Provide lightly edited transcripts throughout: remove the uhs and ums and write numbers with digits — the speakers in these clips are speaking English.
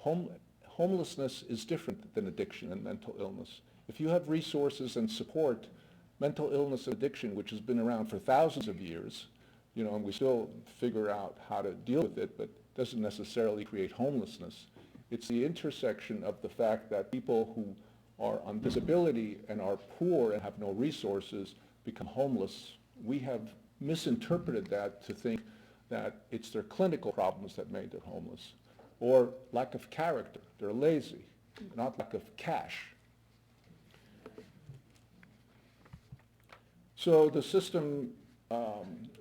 Home, homelessness is different than addiction and mental illness. If you have resources and support, mental illness and addiction, which has been around for thousands of years, and we still figure out how to deal with it, but doesn't necessarily create homelessness. It's the intersection of the fact that people who are on disability and are poor and have no resources become homeless. We have misinterpreted that to think that it's their clinical problems that made them homeless, or lack of character. They're lazy, not lack of cash. So the system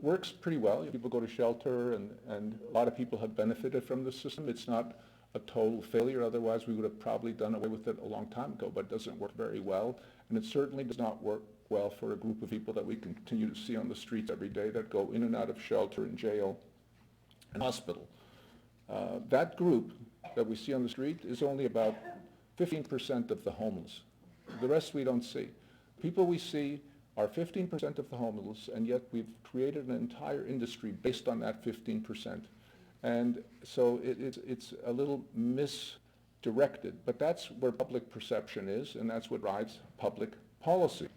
works pretty well. People go to shelter, and a lot of people have benefited from the system. It's not a total failure, otherwise we would have probably done away with it a long time ago, but it doesn't work very well, and it certainly does not work well for a group of people that we continue to see on the streets every day that go in and out of shelter and jail and hospital. That group that we see on the street is only about 15% of the homeless. The rest we don't see. People we see are 15% of the homeless, and yet we've created an entire industry based on that 15%. And so it's a little misdirected, but that's where public perception is, and that's what drives public policy.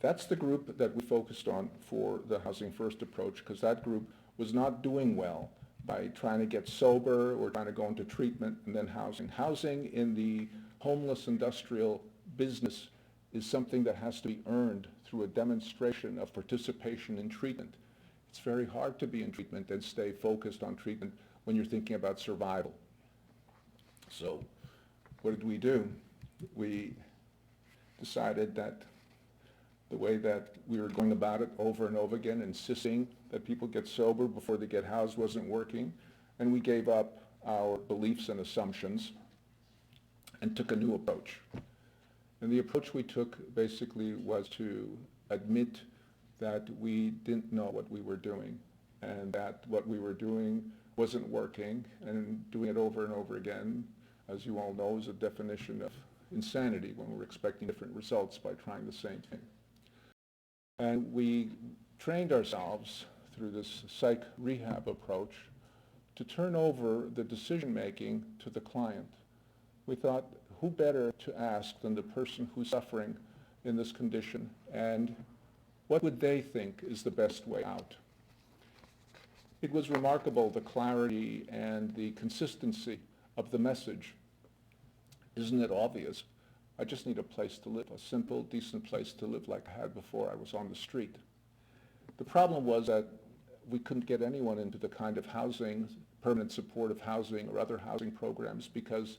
That's the group that we focused on for the Housing First approach, because that group was not doing well by trying to get sober or trying to go into treatment and then housing. Housing in the homeless industrial business is something that has to be earned through a demonstration of participation in treatment. It's very hard to be in treatment and stay focused on treatment when you're thinking about survival. So what did we do? We decided that the way that we were going about it over and over again, insisting that people get sober before they get housed, wasn't working, and we gave up our beliefs and assumptions and took a new approach. And the approach we took basically was to admit that we didn't know what we were doing, and that what we were doing wasn't working, and doing it over and over again, as you all know, is a definition of insanity when we're expecting different results by trying the same thing. And we trained ourselves through this psych rehab approach to turn over the decision-making to the client. We thought, who better to ask than the person who's suffering in this condition, and what would they think is the best way out? It was remarkable, the clarity and the consistency of the message. Isn't it obvious? I just need a place to live, a simple, decent place to live like I had before I was on the street. The problem was that we couldn't get anyone into the kind of housing, permanent supportive housing or other housing programs, because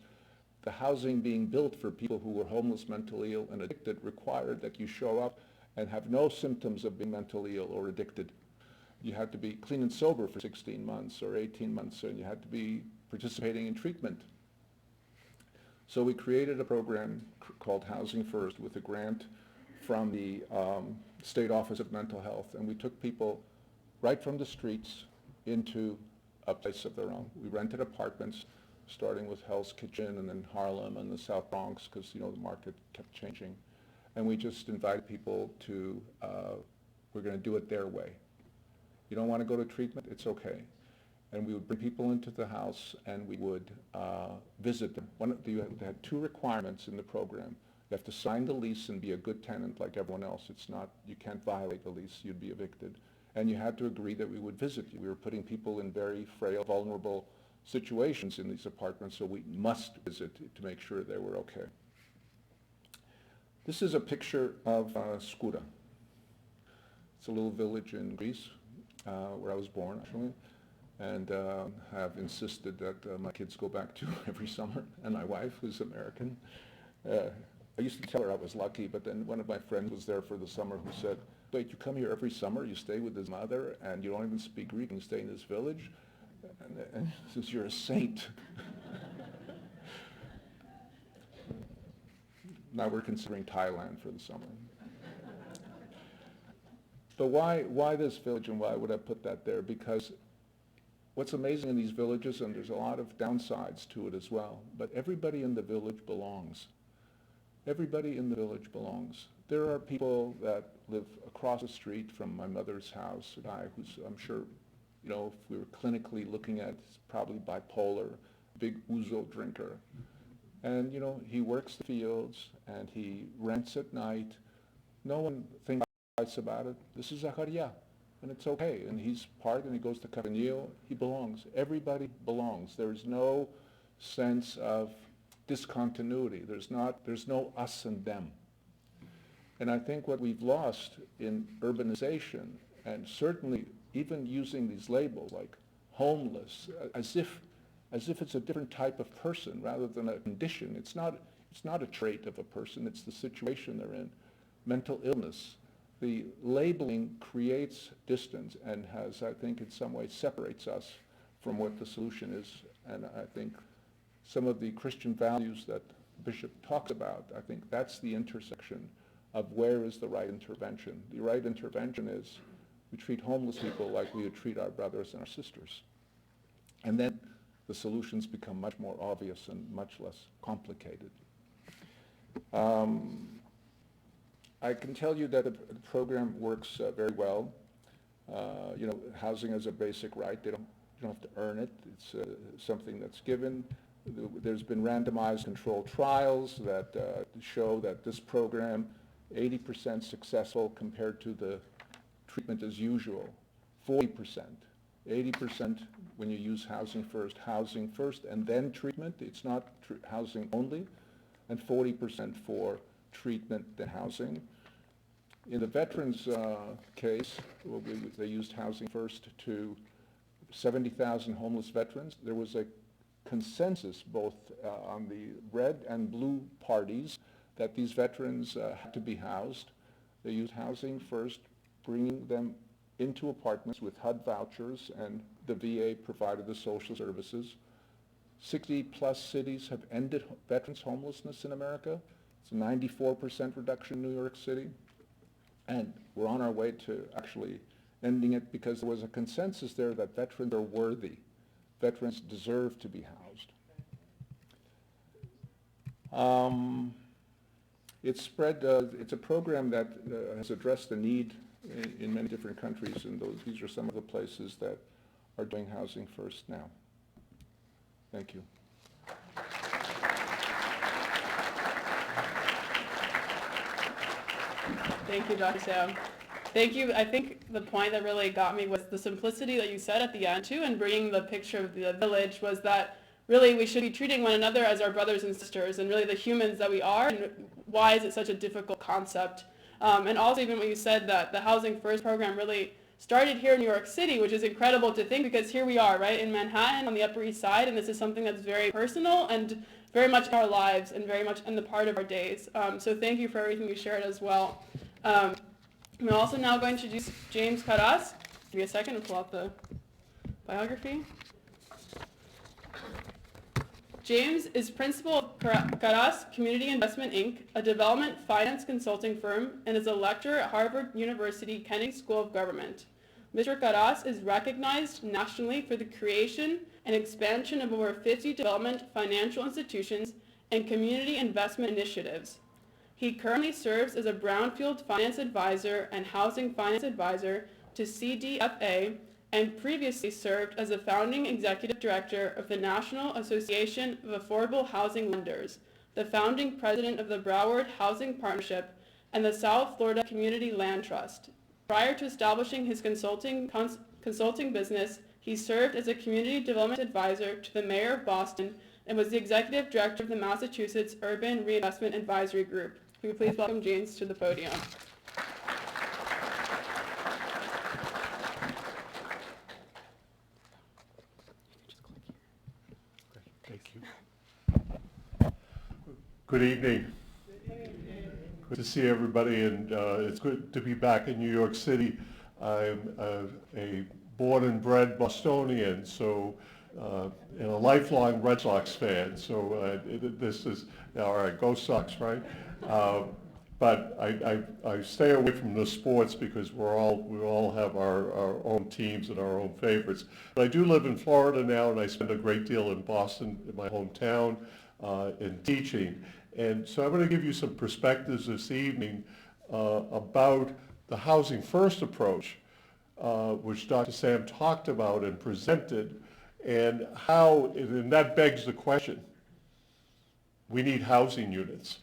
the housing being built for people who were homeless, mentally ill, and addicted required that you show up and have no symptoms of being mentally ill or addicted. You had to be clean and sober for 16 months or 18 months, and you had to be participating in treatment. So we created a program called Housing First with a grant from the State Office of Mental Health, and we took people right from the streets into a place of their own. We rented apartments, starting with Hell's Kitchen and then Harlem and the South Bronx, because the market kept changing. And we just invited people to, we're going to do it their way. You don't want to go to treatment? It's okay. And we would bring people into the house and we would visit them. You had two requirements in the program. You have to sign the lease and be a good tenant like everyone else. It's not, you can't violate the lease, you'd be evicted. And you had to agree that we would visit you. We were putting people in very frail, vulnerable situations in these apartments, so we must visit to make sure they were okay. This is a picture of Skouda. It's a little village in Greece, where I was born, actually, and have insisted that my kids go back to every summer, and my wife, who's American. I used to tell her I was lucky, but then one of my friends was there for the summer who said, wait, you come here every summer, you stay with his mother, and you don't even speak Greek, and you stay in this village? And says, you're a saint. Now we're considering Thailand for the summer. But why this village, and why would I put that there? Because what's amazing in these villages, and there's a lot of downsides to it as well, but everybody in the village belongs. Everybody in the village belongs. There are people that live across the street from my mother's house, a guy who's, I'm sure, You know, if we were clinically looking at, he's probably bipolar, big ouzo drinker. And, you know, he works the fields and he rents at night. No one thinks about it. This is Zacharia, and it's okay. And he's part, and he goes to Cabanillo. He belongs. Everybody belongs. There's no sense of discontinuity. There's no us and them. And I think what we've lost in urbanization, and certainly even using these labels like homeless, as if it's a different type of person rather than a condition. It's not a trait of a person. It's the situation they're in. Mental illness. The labeling creates distance and has, I think, in some way separates us from what the solution is. And I think some of the Christian values that the Bishop talks about, I think that's the intersection of where is the right intervention. The right intervention is we treat homeless people like we would treat our brothers and our sisters. And then the solutions become much more obvious and much less complicated. I can tell you that the program works very well. You know, housing is a basic right. You don't have to earn it. It's something that's given. There's been randomized controlled trials that show that this program, 80% successful compared to the treatment as usual, 40%. 80% when you use housing first and then treatment. It's not housing only, and 40% for treatment then housing. In the veterans case, they used housing first to 70,000 homeless veterans. There was a consensus both on the red and blue parties that these veterans had to be housed. They used housing first, bringing them into apartments with HUD vouchers, and the VA provided the social services. 60+ cities have ended veterans homelessness in America. It's a 94% reduction in New York City. And we're on our way to actually ending it because there was a consensus there that veterans are worthy. Veterans deserve to be housed. It's spread, it's a program that has addressed the need in many different countries, and these are some of the places that are doing housing first now. Thank you. Thank you, Dr. Sam. Thank you. I think the point that really got me was the simplicity that you said at the end too, and bringing the picture of the village, was that really we should be treating one another as our brothers and sisters and really the humans that we are, and why is it such a difficult concept? And also even when you said that the Housing First program really started here in New York City, which is incredible to think because here we are, right, in Manhattan on the Upper East Side, and this is something that's very personal and very much in our lives and very much in the part of our days. So thank you for everything you shared as well. I'm also now going to introduce James Caras. Give me a second to pull out the biography. James is principal of Caras Community Investment Inc., a development finance consulting firm, and is a lecturer at Harvard University Kennedy School of Government. Mr. Caras is recognized nationally for the creation and expansion of over 50 development financial institutions and community investment initiatives. He currently serves as a Brownfield Finance Advisor and Housing Finance Advisor to CDFA, and previously served as the founding executive director of the National Association of Affordable Housing Lenders, the founding president of the Broward Housing Partnership, and the South Florida Community Land Trust. Prior to establishing his consulting business, he served as a community development advisor to the mayor of Boston and was the executive director of the Massachusetts Urban Reinvestment Advisory Group. Will you please welcome James to the podium? Thank you. Good evening. Good to see everybody, and it's good to be back in New York City. I'm a born and bred Bostonian, so and a lifelong Red Sox fan. So this is all right. Go Sox, right? But I stay away from the sports because we all have our own teams and our own favorites. But I do live in Florida now, and I spend a great deal in Boston, in my hometown, in teaching. And so I'm going to give you some perspectives this evening about the Housing First approach, which Dr. Sam talked about and presented, and how, and that begs the question, we need housing units.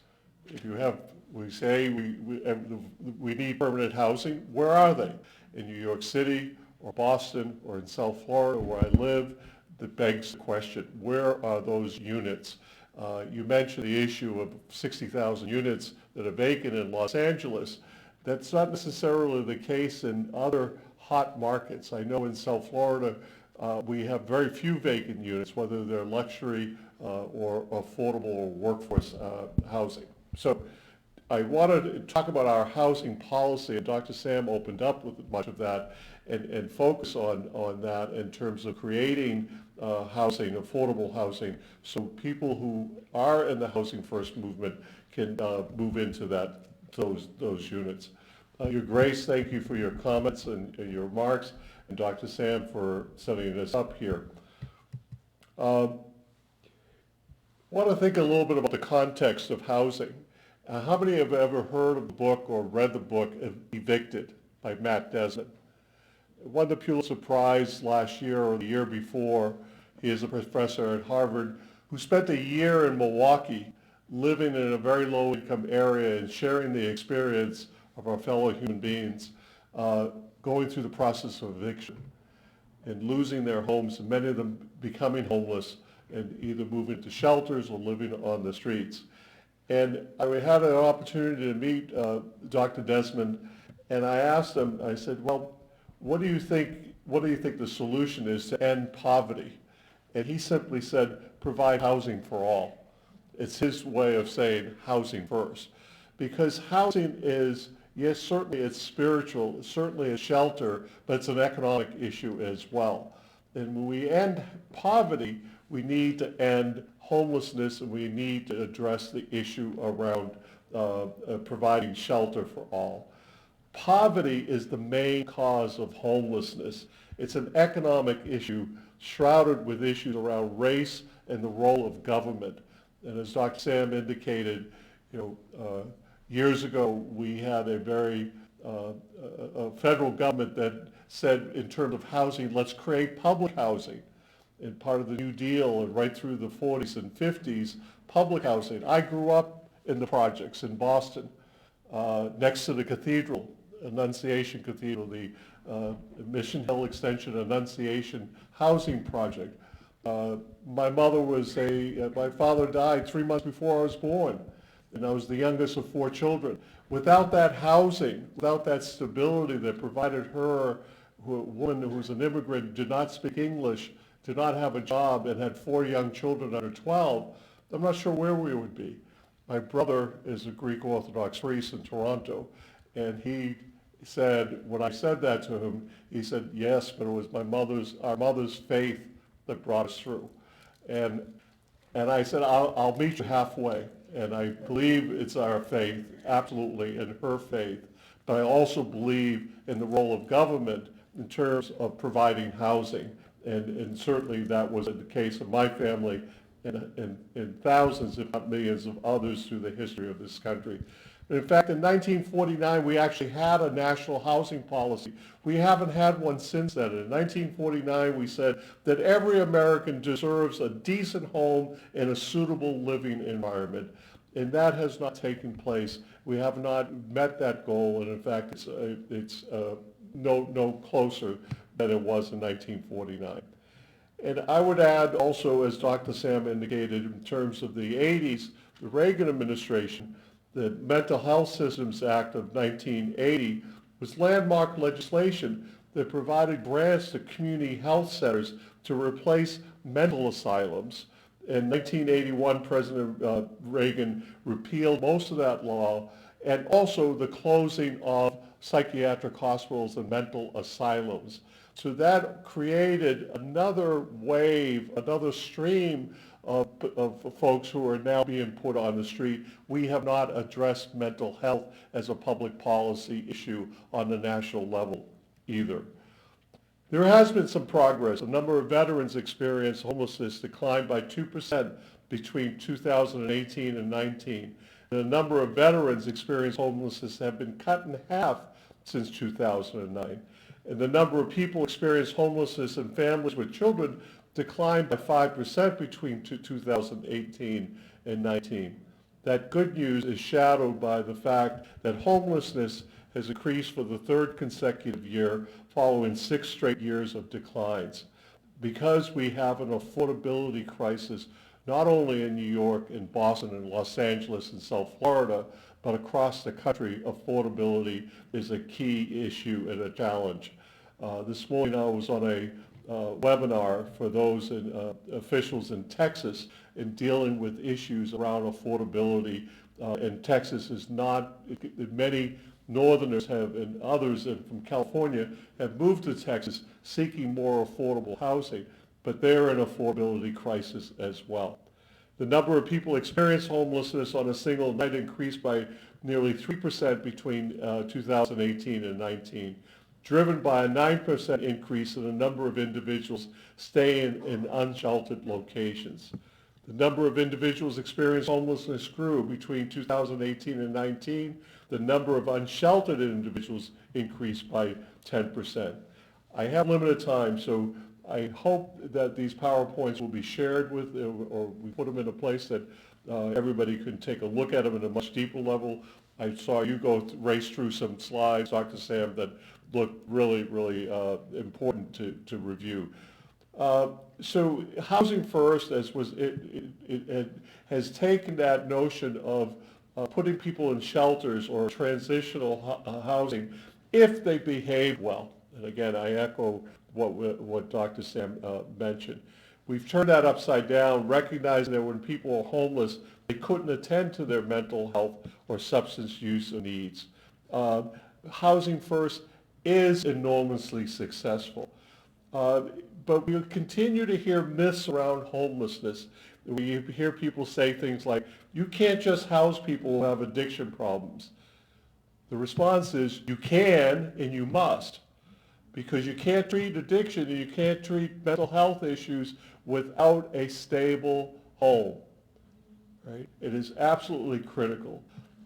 If you have, we say we need permanent housing, where are they? In New York City or Boston or in South Florida where I live? That begs the question, where are those units? You mentioned the issue of 60,000 units that are vacant in Los Angeles. That's not necessarily the case in other hot markets. I know in South Florida we have very few vacant units, whether they're luxury or affordable or workforce housing. So I wanted to talk about our housing policy, and Dr. Sam opened up with much of that, and focus on that in terms of creating housing, affordable housing, so people who are in the Housing First movement can move into those units. Your Grace, thank you for your comments and your remarks, and Dr. Sam for setting this up here. I want to think a little bit about the context of housing. How many have ever heard of the book or read the book Evicted by Matt Desmond? It won the Pulitzer Prize last year or the year before. He is a professor at Harvard who spent a year in Milwaukee living in a very low-income area and sharing the experience of our fellow human beings going through the process of eviction and losing their homes, and many of them becoming homeless and either moving to shelters or living on the streets. And I had an opportunity to meet Dr. Desmond, and I asked him, I said, well, what do you think the solution is to end poverty? And he simply said, provide housing for all. It's his way of saying housing first. Because housing is, yes, certainly it's spiritual, it's certainly a shelter, but it's an economic issue as well. And when we end poverty, we need to end homelessness, and we need to address the issue around providing shelter for all. Poverty is the main cause of homelessness. It's an economic issue shrouded with issues around race and the role of government. And as Dr. Sam indicated, years ago we had a very a federal government that said, in terms of housing, let's create public housing. And part of the New Deal and right through the 40s and 50s, public housing. I grew up in the projects in Boston, next to the cathedral, Annunciation Cathedral, the Mission Hill Extension Annunciation Housing Project. My father died 3 months before I was born, and I was the youngest of 4 children. Without that housing, without that stability that provided her, a woman who was an immigrant, did not speak English, did not have a job, and had 4 young children under 12, I'm not sure where we would be. My brother is a Greek Orthodox priest in Toronto, and he said, when I said that to him, he said, yes, but it was our mother's faith that brought us through. And I said, I'll meet you halfway. And I believe it's our faith, absolutely, and her faith. But I also believe in the role of government in terms of providing housing. And certainly that was the case of my family and thousands, if not millions, of others through the history of this country. In fact, in 1949, we actually had a national housing policy. We haven't had one since then. In 1949, we said that every American deserves a decent home and a suitable living environment. And that has not taken place. We have not met that goal, and in fact, it's no closer than it was in 1949. And I would add also, as Dr. Sam indicated, in terms of the 80s, the Reagan administration, the Mental Health Systems Act of 1980 was landmark legislation that provided grants to community health centers to replace mental asylums. In 1981, President Reagan repealed most of that law, and also the closing of psychiatric hospitals and mental asylums. So that created another wave, another stream of folks who are now being put on the street. We have not addressed mental health as a public policy issue on the national level either. There has been some progress. The number of veterans experiencing homelessness declined by 2% between 2018 and 19. The number of veterans experiencing homelessness have been cut in half since 2009. And the number of people experiencing homelessness and families with children declined by 5% between 2018 and 19. That good news is shadowed by the fact that homelessness has increased for the third consecutive year following 6 straight years of declines. Because we have an affordability crisis not only in New York and Boston and Los Angeles and South Florida, but across the country, affordability is a key issue and a challenge. This morning I was on a webinar for those officials in Texas in dealing with issues around affordability. And Texas is not, many Northerners have, and others from California have moved to Texas seeking more affordable housing, but they're in an affordability crisis as well. The number of people experiencing homelessness on a single night increased by nearly 3% between 2018 and 19, driven by a 9% increase in the number of individuals staying in unsheltered locations. The number of individuals experiencing homelessness grew between 2018 and 19. The number of unsheltered individuals increased by 10%. I have limited time, so I hope that these PowerPoints will be shared with, or we put them in a place that everybody can take a look at them at a much deeper level. I saw you race through some slides, Dr. Sam, that look really, really important to review. So Housing First, as was it has taken that notion of putting people in shelters or transitional housing if they behave well. And again, I echo what Dr. Sam mentioned. We've turned that upside down, recognizing that when people are homeless, they couldn't attend to their mental health or substance use needs. Housing First is enormously successful. But we continue to hear myths around homelessness. We hear people say things like, you can't just house people who have addiction problems. The response is, you can and you must, because you can't treat addiction and you can't treat mental health issues without a stable home. Right? It is absolutely critical.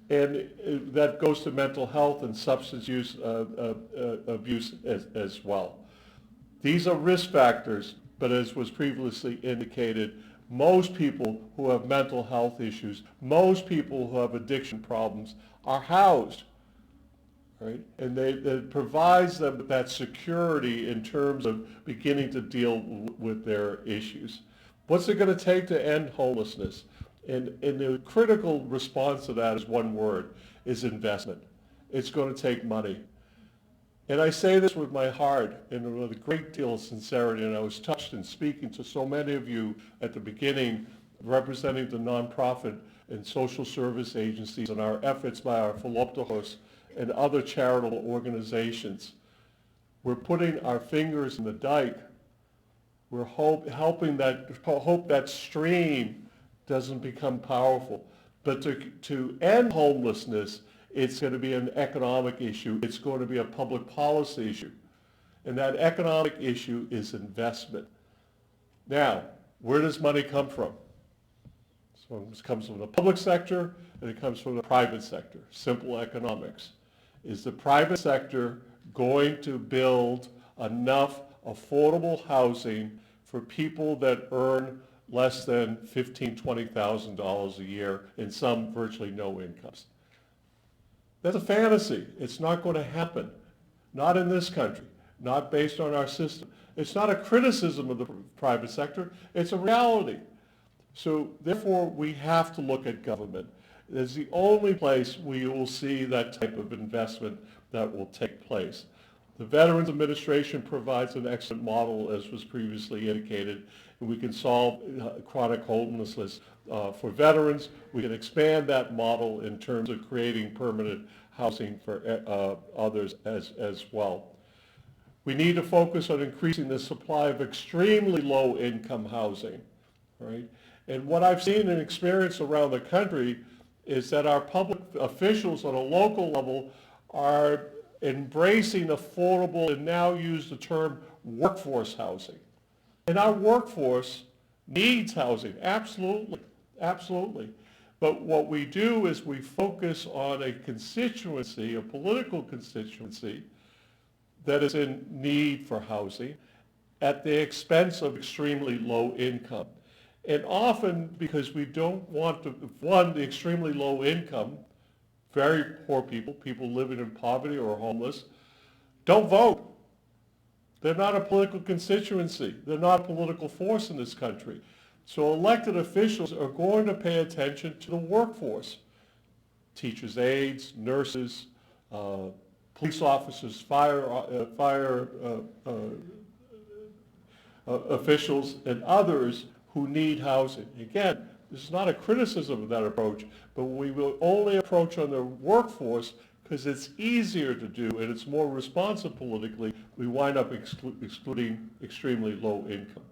And that goes to mental health and substance use abuse as well. These are risk factors, but as was previously indicated, most people who have mental health issues, most people who have addiction problems are housed, right? And it provides them with that security in terms of beginning to deal with their issues. What's it going to take to end homelessness? And the critical response to that is one word, is investment. It's going to take money. And I say this with my heart and with a great deal of sincerity, and I was touched in speaking to so many of you at the beginning, representing the nonprofit and social service agencies and our efforts by our Philoptochos and other charitable organizations. We're putting our fingers in the dike. We're hope that stream doesn't become powerful. But to end homelessness, it's going to be an economic issue. It's going to be a public policy issue. And that economic issue is investment. Now, where does money come from? So it comes from the public sector and it comes from the private sector. Simple economics. Is the private sector going to build enough affordable housing for people that earn less than $15,000, $20,000 a year and some virtually no incomes? That's a fantasy. It's not going to happen. Not in this country. Not based on our system. It's not a criticism of the private sector. It's a reality. So therefore, we have to look at government. It's the only place we will see that type of investment that will take place. The Veterans Administration provides an excellent model, as was previously indicated, and we can solve chronic homelessness for veterans. We can expand that model in terms of creating permanent housing for others as well. We need to focus on increasing the supply of extremely low-income housing, right? And what I've seen and experienced around the country is that our public officials on a local level are embracing affordable and now use the term workforce housing. And our workforce needs housing, absolutely, absolutely. But what we do is we focus on a constituency, a political constituency, that is in need for housing at the expense of extremely low income. And often because we don't want to, one, the extremely low income, very poor people, people living in poverty or homeless, don't vote. They're not a political constituency. They're not a political force in this country. So elected officials are going to pay attention to the workforce. Teachers' aides, nurses, police officers, fire officials, and others who need housing. Again, this is not a criticism of that approach, but we will only approach on the workforce because it's easier to do and it's more responsive politically. We wind up excluding extremely low income.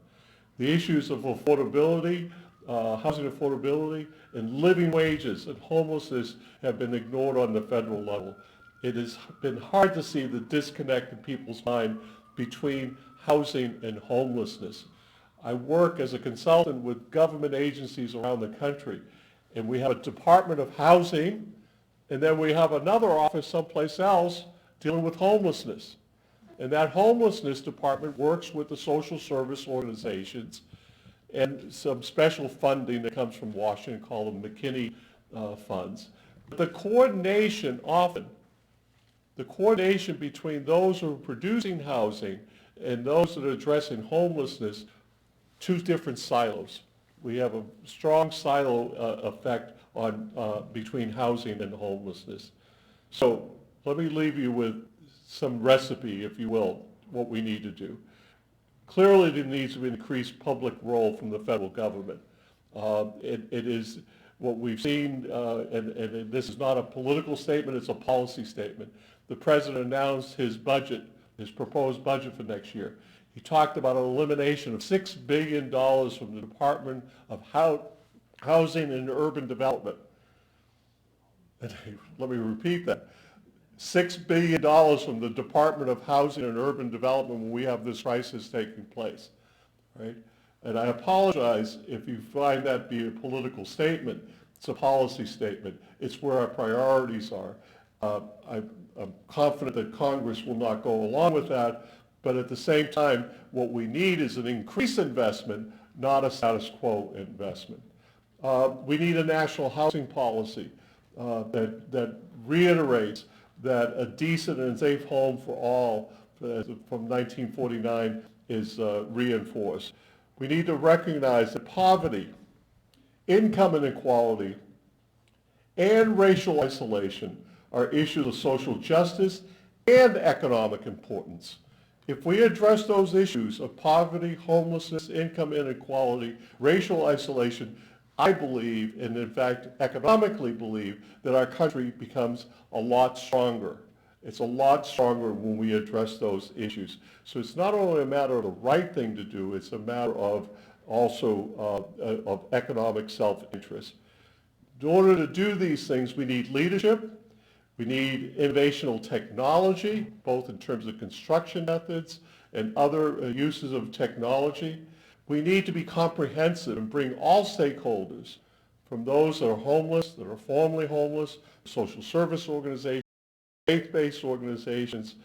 The issues of affordability, housing affordability, and living wages and homelessness have been ignored on the federal level. It has been hard to see the disconnect in people's mind between housing and homelessness. I work as a consultant with government agencies around the country, and we have a Department of Housing, and then we have another office someplace else dealing with homelessness. And that homelessness department works with the social service organizations and some special funding that comes from Washington called the McKinney funds. But the coordination between those who are producing housing and those that are addressing homelessness, two different silos. We have a strong silo effect on between housing and homelessness. So let me leave you with some recipe, if you will, what we need to do. Clearly there needs to be an increased public role from the federal government. It is what we've seen, and this is not a political statement, it's a policy statement. The president announced his budget, his proposed budget for next year. He talked about an elimination of $6 billion from the Department of Housing and Urban Development. And let me repeat that. $6 billion from the Department of Housing and Urban Development when we have this crisis taking place, right? And I apologize if you find that be a political statement. It's a policy statement. It's where our priorities are. I'm confident that Congress will not go along with that, but at the same time, what we need is an increased investment, not a status quo investment. We need a national housing policy that reiterates that a decent and safe home for all from 1949 is reinforced. We need to recognize that poverty, income inequality, and racial isolation are issues of social justice and economic importance. If we address those issues of poverty, homelessness, income inequality, racial isolation, I believe, and in fact economically believe, that our country becomes a lot stronger. It's a lot stronger when we address those issues. So it's not only a matter of the right thing to do, it's a matter of also of economic self-interest. In order to do these things, we need leadership. We need innovational technology, both in terms of construction methods and other uses of technology. We need to be comprehensive and bring all stakeholders, from those that are homeless, that are formerly homeless, social service organizations, faith-based organizations,